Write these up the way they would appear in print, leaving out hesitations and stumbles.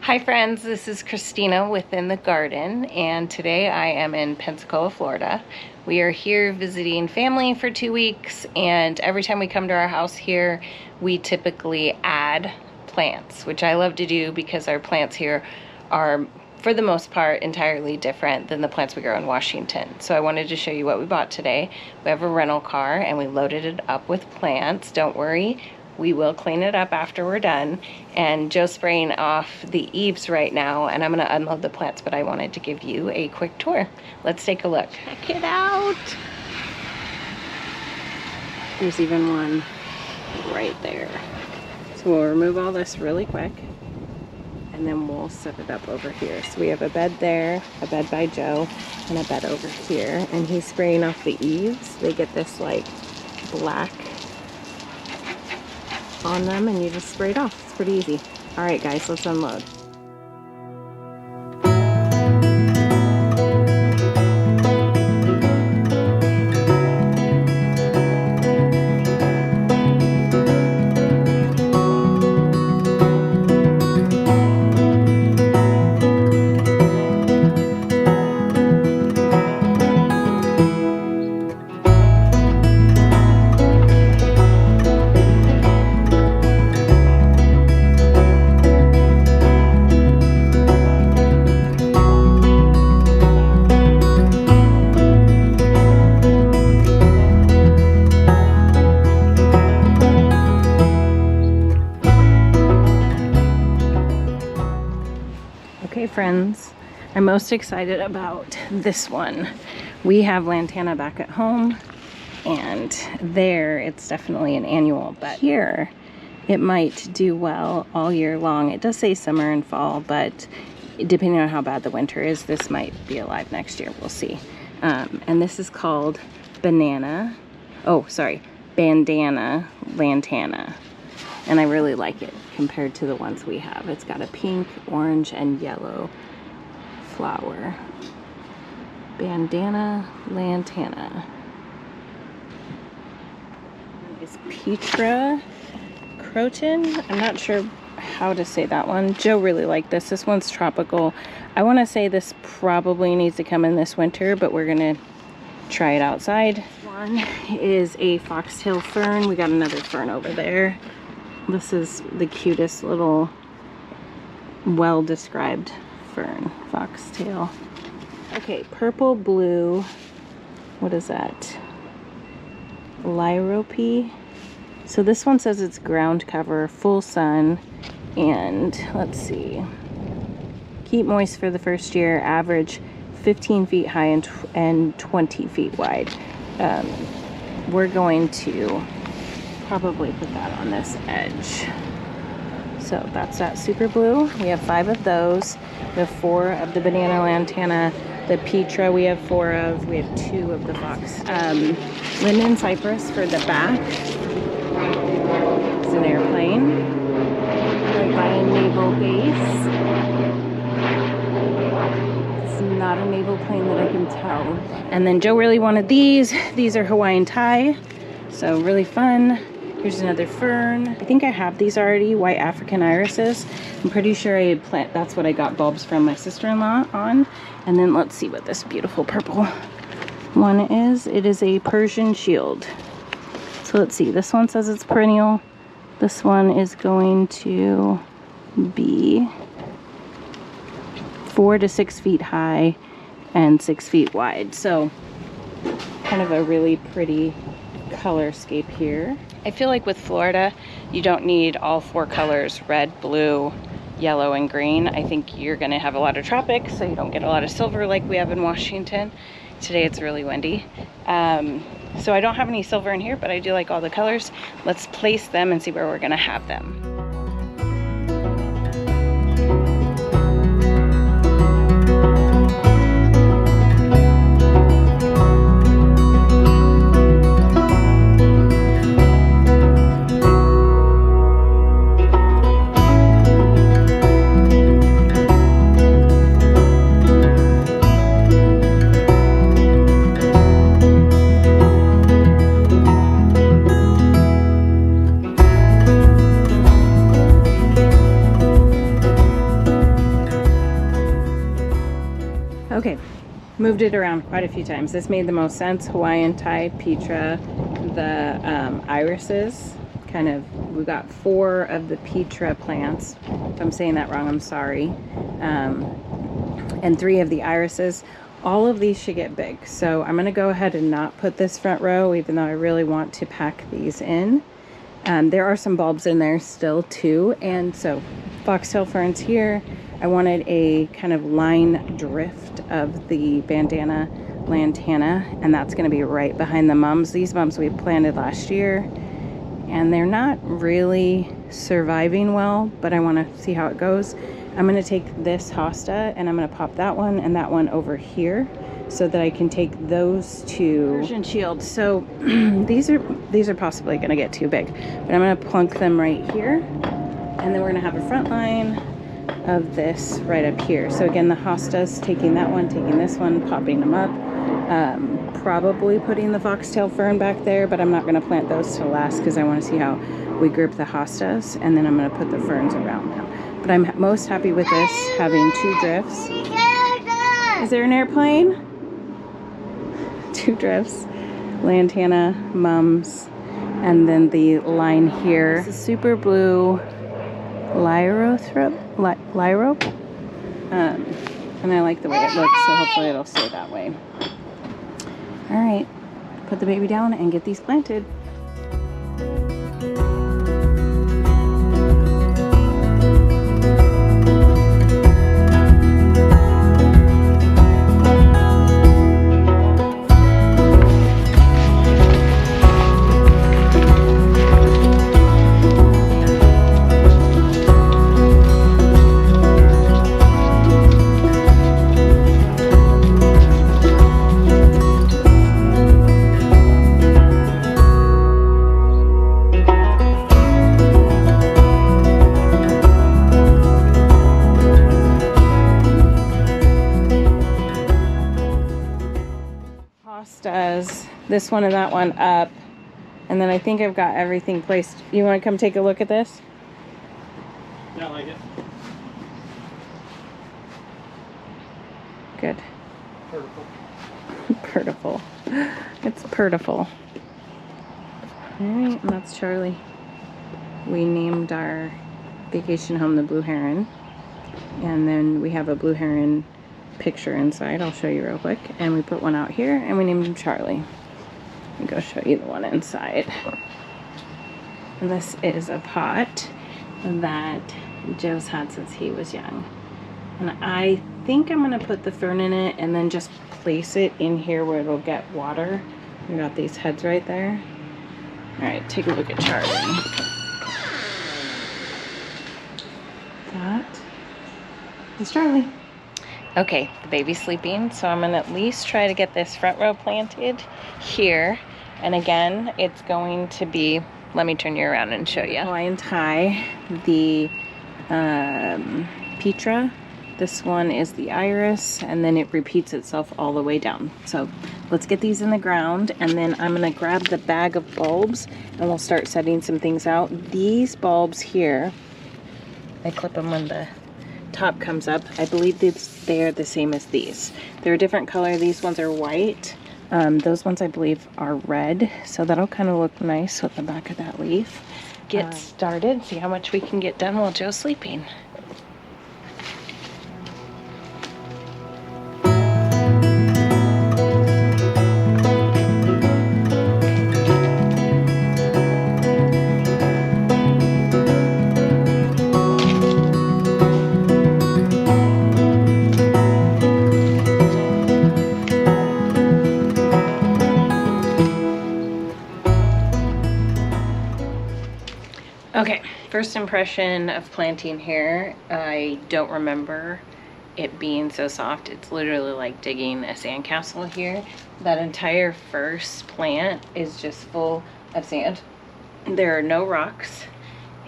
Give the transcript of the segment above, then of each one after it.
Hi friends, this is Christina Within the Garden, and today I am in Pensacola, Florida. We are here visiting family for 2 weeks, and every time we come to our house here, we typically add plants, which I love to do because our plants here are, for the most part, entirely different than the plants we grow in Washington. So I wanted to show you what we bought today. We have a rental car and we loaded it up with plants. Don't worry, we will clean it up after we're done. And Joe's spraying off the eaves right now, and I'm gonna unload the plants, but I wanted to give you a quick tour. Let's take a look. Check it out. There's even one right there. So we'll remove all this really quick, and then we'll set it up over here. So we have a bed there, a bed by Joe, and a bed over here. And he's spraying off the eaves. They get this like black on them, and you just spray it off. It's pretty easy. All right guys, let's unload. Okay friends, I'm most excited about this one. We have lantana back at home, and there it's definitely an annual, but here it might do well all year long. It does say summer and fall, but depending on how bad the winter is, this might be alive next year. We'll see. And this is called bandana lantana. And I really like it compared to the ones we have. It's got a pink, orange, and yellow flower. Bandana lantana. It's Petra Croton. I'm not sure how to say that one. Joe really liked this. This one's tropical. I want to say this probably needs to come in this winter, but we're gonna try it outside. One is a foxtail fern. We got another fern over there. This is the cutest little well-described fern, foxtail. Okay, purple blue, what is that? Lyrope. So this one says it's ground cover, full sun, and let's see. Keep moist for the first year, average 15 feet high and 20 feet wide. We're going to probably put that on this edge. So that's that super blue. We have 5 of those. We have 4 of the bandana lantana. The Petra we have 4 of. We have 2 of the fox. Linden cypress for the back. It's an airplane. Right by a naval base. It's not a naval plane that I can tell. And then Joe really wanted these. These are Hawaiian tie. So really fun. Here's another fern. I think I have these already, white African irises. I'm pretty sure I had that's what I got bulbs from my sister-in-law on. And then let's see what this beautiful purple one is. It is a Persian shield. So let's see, this one says it's perennial. This one is going to be 4 to 6 feet high and 6 feet wide. So kind of a really pretty color scape here. I feel like with Florida, you don't need all 4 colors, red, blue, yellow, and green. I think you're gonna have a lot of tropics, so you don't get a lot of silver like we have in Washington. Today it's really windy. So I don't have any silver in here, but I do like all the colors. Let's place them and see where we're gonna have them. Okay, moved it around quite a few times. This made the most sense. Hawaiian Thai, Petra, the irises. Kind of, we got 4 of the Petra plants. If I'm saying that wrong, I'm sorry. And 3 of the irises. All of these should get big. So I'm gonna go ahead and not put this front row, even though I really want to pack these in. There are some bulbs in there still too. And so foxtail ferns here. I wanted a kind of line drift of the bandana lantana, and that's gonna be right behind the mums. These mums we planted last year, and they're not really surviving well, but I wanna see how it goes. I'm gonna take this hosta and I'm gonna pop that one and that one over here so that I can take those 2 Persian shields. So these are possibly gonna get too big, but I'm gonna plunk them right here, and then we're gonna have a front line of this right up here. So again, the hostas, taking that one, taking this one, popping them up, probably putting the foxtail fern back there, but I'm not gonna plant those till last because I wanna see how we group the hostas, and then I'm gonna put the ferns around now. But I'm most happy with this, having 2 drifts. Is there an airplane? 2 drifts, lantana, mums, and then the line here. This is super blue lyrothrop, and I like the way it looks, so hopefully it'll stay that way. All right, put the baby down and get these planted. Hostas, this one and that one up, and then I think I've got everything placed. You want to come take a look at this? Yeah, I like it. Good. Vertical. Purtiful. It's purtiful. Alright, and that's Charlie. We named our vacation home the Blue Heron, and then we have a Blue Heron picture inside. I'll show you real quick. And we put one out here and we named him Charlie. Let me go show you the one inside. And this is a pot that Joe's had since he was young. And I think I'm gonna put the fern in it and then just place it in here where it'll get water. We got these heads right there. All right, take a look at Charlie. That is Charlie. Okay, the baby's sleeping, so I'm gonna at least try to get this front row planted here. And again, it's going to be, let me turn you around and show you. Hawaiian Thai, the Petra. This one is the iris, and then it repeats itself all the way down. So let's get these in the ground, and then I'm gonna grab the bag of bulbs and we'll start setting some things out. These bulbs here, I clip them when the top comes up. I believe they're the same as these. They're a different color. These ones are white. Those ones I believe are red. So that'll kind of look nice with the back of that leaf. Get started, see how much we can get done while Joe's sleeping. Okay, first impression of planting here. I don't remember it being so soft. It's literally like digging a sandcastle here. That entire first plant is just full of sand. There are no rocks,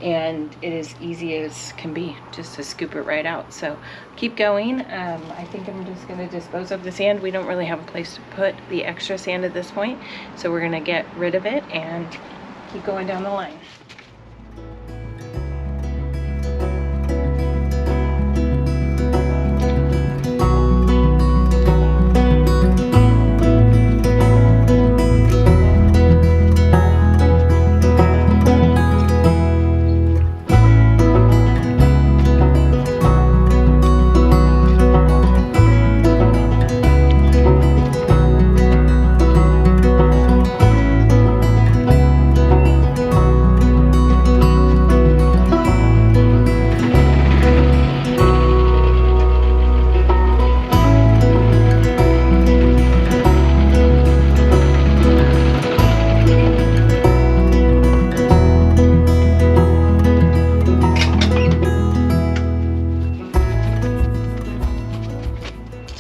and it is easy as can be just to scoop it right out. So keep going. I think I'm just gonna dispose of the sand. We don't really have a place to put the extra sand at this point, so we're gonna get rid of it and keep going down the line.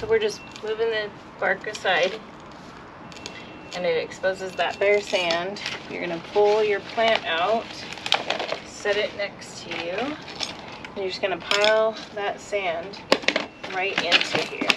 we're just moving the bark aside, and it exposes that bare sand. You're gonna pull your plant out, set it next to you, and you're just gonna pile that sand right into here.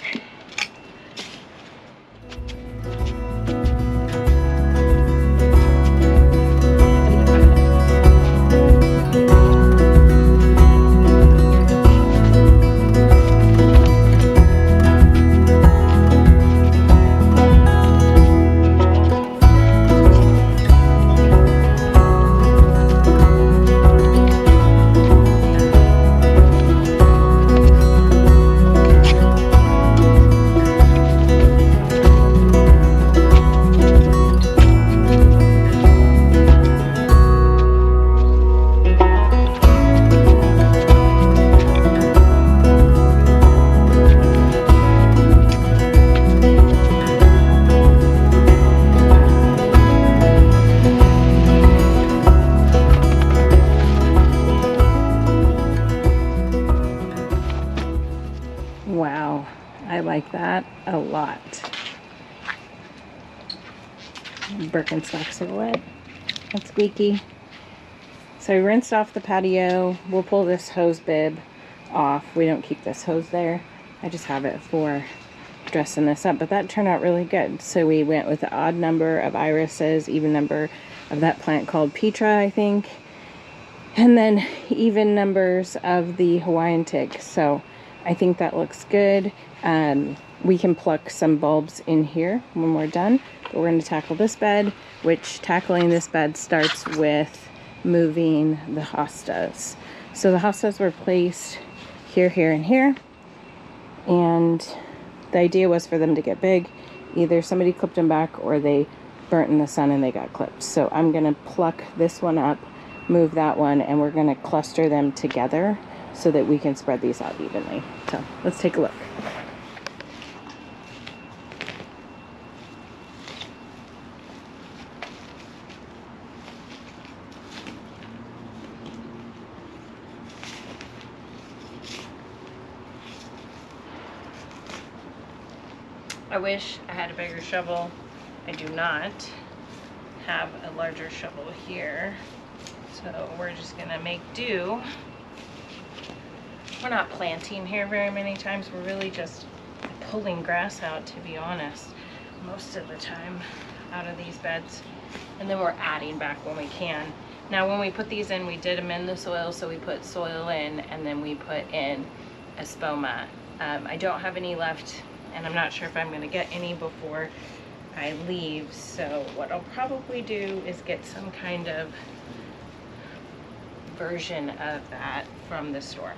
Wow, I like that a lot. Birkenstocks are wet. That's squeaky. So we rinsed off the patio. We'll pull this hose bib off. We don't keep this hose there. I just have it for dressing this up, but that turned out really good. So we went with the odd number of irises, even number of that plant called Petra, I think, and then even numbers of the Hawaiian tick. So I think that looks good. We can pluck some bulbs in here when we're done, but we're going to tackle this bed, which tackling this bed starts with moving the hostas. So the hostas were placed here, here, and here, and the idea was for them to get big. Either somebody clipped them back or they burnt in the sun and they got clipped. So I'm going to pluck this one up, move that one, and we're going to cluster them together so that we can spread these out evenly. So let's take a look. I wish I had a bigger shovel. I do not have a larger shovel here. So we're just gonna make do. We're not planting here very many times. We're really just pulling grass out, to be honest, most of the time out of these beds. And then we're adding back when we can. Now when we put these in, we did amend the soil, so we put soil in and then we put in espoma. I don't have any left, and I'm not sure if I'm gonna get any before I leave. So what I'll probably do is get some kind of version of that from the store.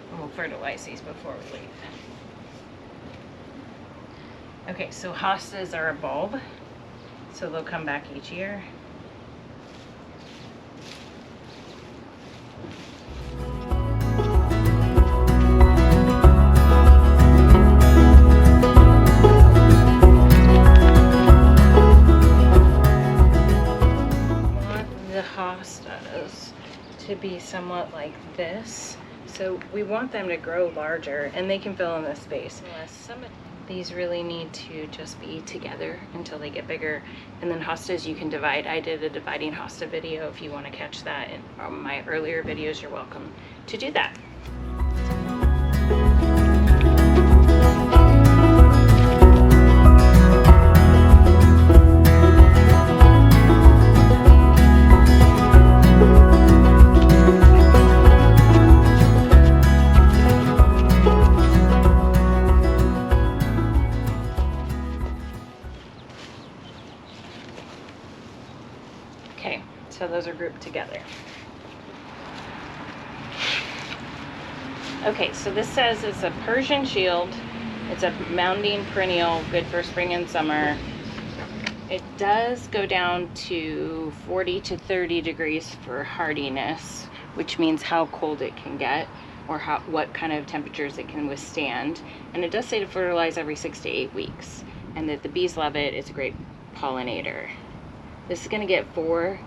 And we'll fertilize these before we leave. Okay, so hostas are a bulb, so they'll come back each year. Hostas to be somewhat like this, so we want them to grow larger and they can fill in this space. Some of these really need to just be together until they get bigger, and then hostas you can divide. I did a dividing hosta video. If you want to catch that in my earlier videos, you're welcome to do that. Okay, so those are grouped together. Okay, so this says it's a Persian shield. It's a mounding perennial, good for spring and summer. It does go down to 40 to 30 degrees for hardiness, which means how cold it can get or what kind of temperatures it can withstand. And it does say to fertilize every 6 to 8 weeks, and that the bees love it. It's a great pollinator. This is going to get 4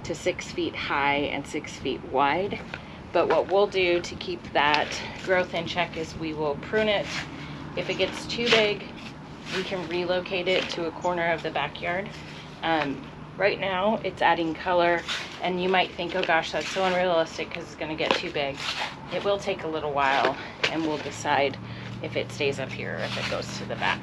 to 6 feet high and 6 feet wide. But what we'll do to keep that growth in check is we will prune it If it gets too big, we can relocate it to a corner of the backyard. Right now it's adding color, and you might think, oh gosh, that's so unrealistic because it's going to get too big. It will take a little while, and we'll decide if it stays up here or if it goes to the back.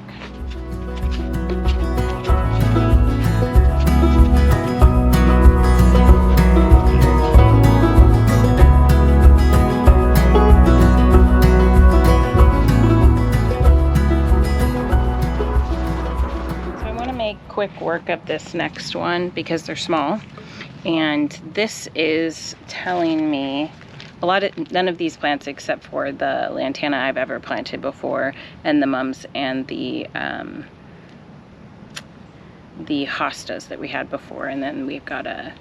Quick work of this next one because they're small, and this is telling me none of these plants except for the lantana I've ever planted before, and the mums and the hostas that we had before, and then we've got a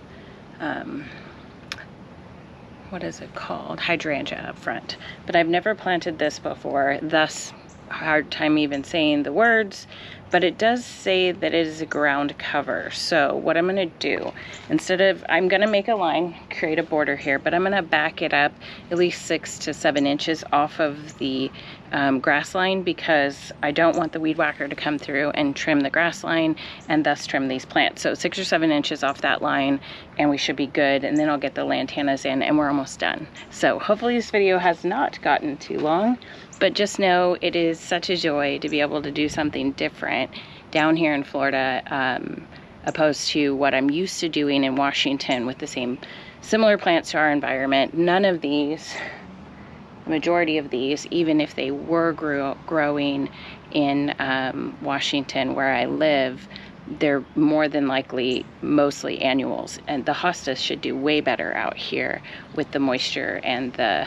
what is it called, hydrangea up front, but I've never planted this before, thus hard time even saying the words, but it does say that it is a ground cover. So what I'm going to do, I'm going to make a line, create a border here, but I'm going to back it up at least 6 to 7 inches off of the grass line, because I don't want the weed whacker to come through and trim the grass line and thus trim these plants. So 6 or 7 inches off that line and we should be good, and then I'll get the lantanas in and we're almost done. So hopefully this video has not gotten too long, but just know it is such a joy to be able to do something different down here in Florida, opposed to what I'm used to doing in Washington with the similar plants to our environment. None of these, the majority of these, even if they were growing in Washington where I live, they're more than likely mostly annuals, and the hostas should do way better out here with the moisture, and the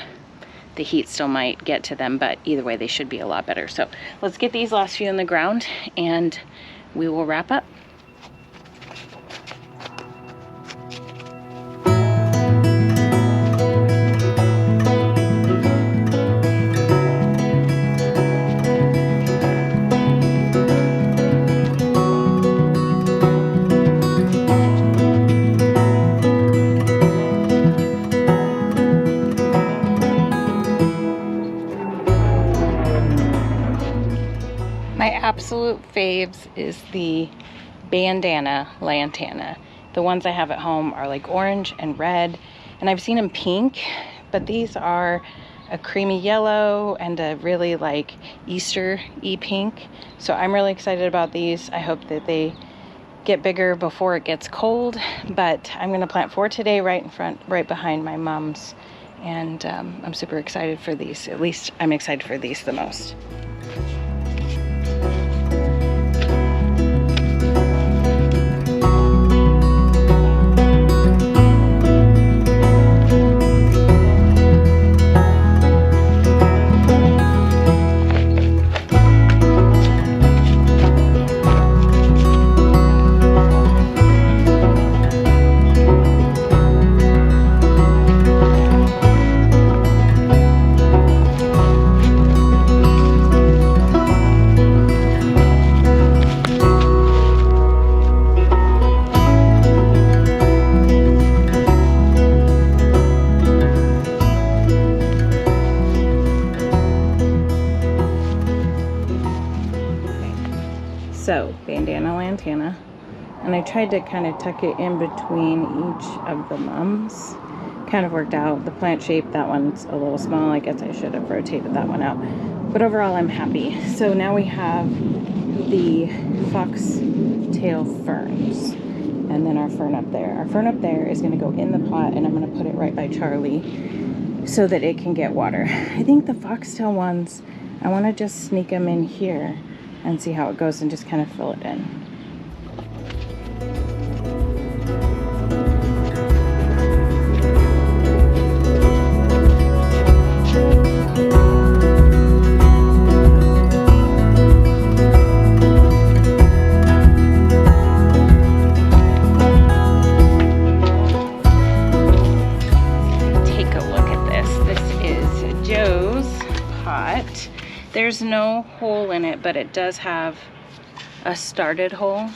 heat still might get to them, but either way they should be a lot better. So let's get these last few in the ground and we will wrap up. My absolute faves is the bandana lantana. The ones I have at home are like orange and red, and I've seen them pink, but these are a creamy yellow and a really like Easter-y pink. So I'm really excited about these. I hope that they get bigger before it gets cold, but I'm gonna plant 4 today right behind my mom's, and I'm super excited for these. At least I'm excited for these the most. So, bandana lantana, and I tried to kind of tuck it in between each of the mums. Kind of worked out. The plant shape, that one's a little small. I guess I should have rotated that one out. But overall, I'm happy. So now we have the foxtail ferns, and then our fern up there. Our fern up there is going to go in the pot, and I'm going to put it right by Charlie so that it can get water. I think the foxtail ones, I want to just sneak them in here and see how it goes and just kind of fill it in. Take a look at this. This is Joe's pot. There's no hole in it, but it does have a started hole.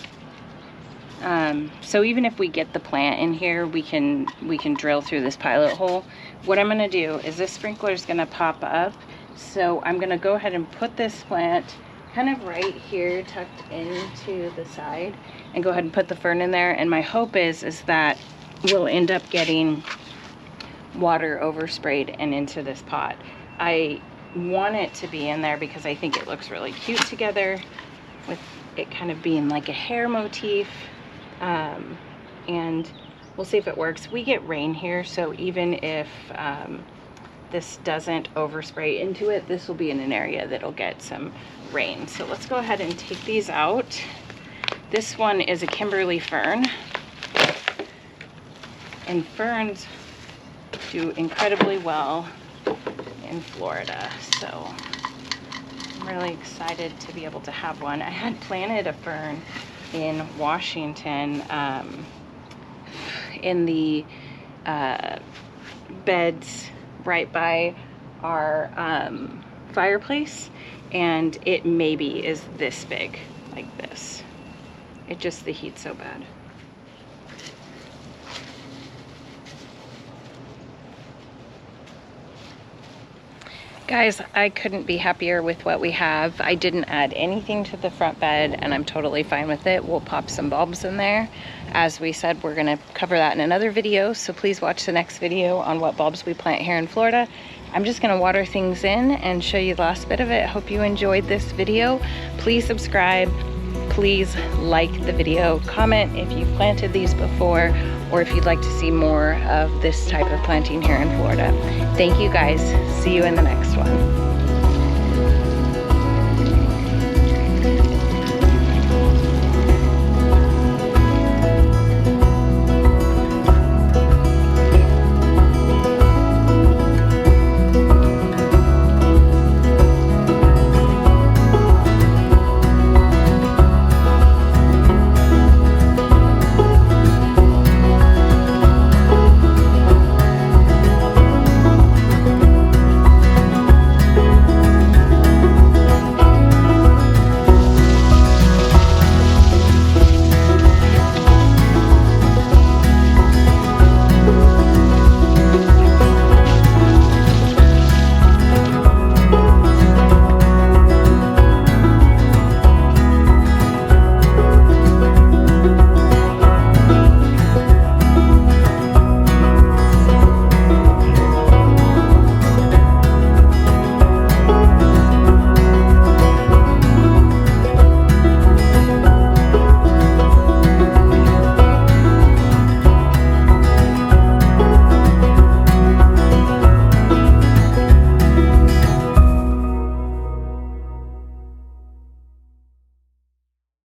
So even if we get the plant in here, we can drill through this pilot hole. What I'm gonna do is this sprinkler is gonna pop up So I'm gonna go ahead and put this plant kind of right here tucked into the side and go ahead and put the fern in there. And my hope is that we'll end up getting water oversprayed and into this pot. I want it to be in there because I think it looks really cute together with it kind of being like a hair motif. And we'll see if it works. We get rain here, so even if this doesn't overspray into it, this will be in an area that'll get some rain. So let's go ahead and take these out. This one is a Kimberly fern, and ferns do incredibly well in Florida, so I'm really excited to be able to have one. I had planted a fern in Washington in the beds right by our fireplace, and it maybe is this big, like this. It just, the heat's so bad. Guys, I couldn't be happier with what we have. I didn't add anything to the front bed, and I'm totally fine with it. We'll pop some bulbs in there. As we said, we're gonna cover that in another video, so please watch the next video on what bulbs we plant here in Florida. I'm just gonna water things in and show you the last bit of it. Hope you enjoyed this video. Please subscribe. Please like the video. Comment if you've planted these before, or if you'd like to see more of this type of planting here in Florida. Thank you guys. See you in the next one.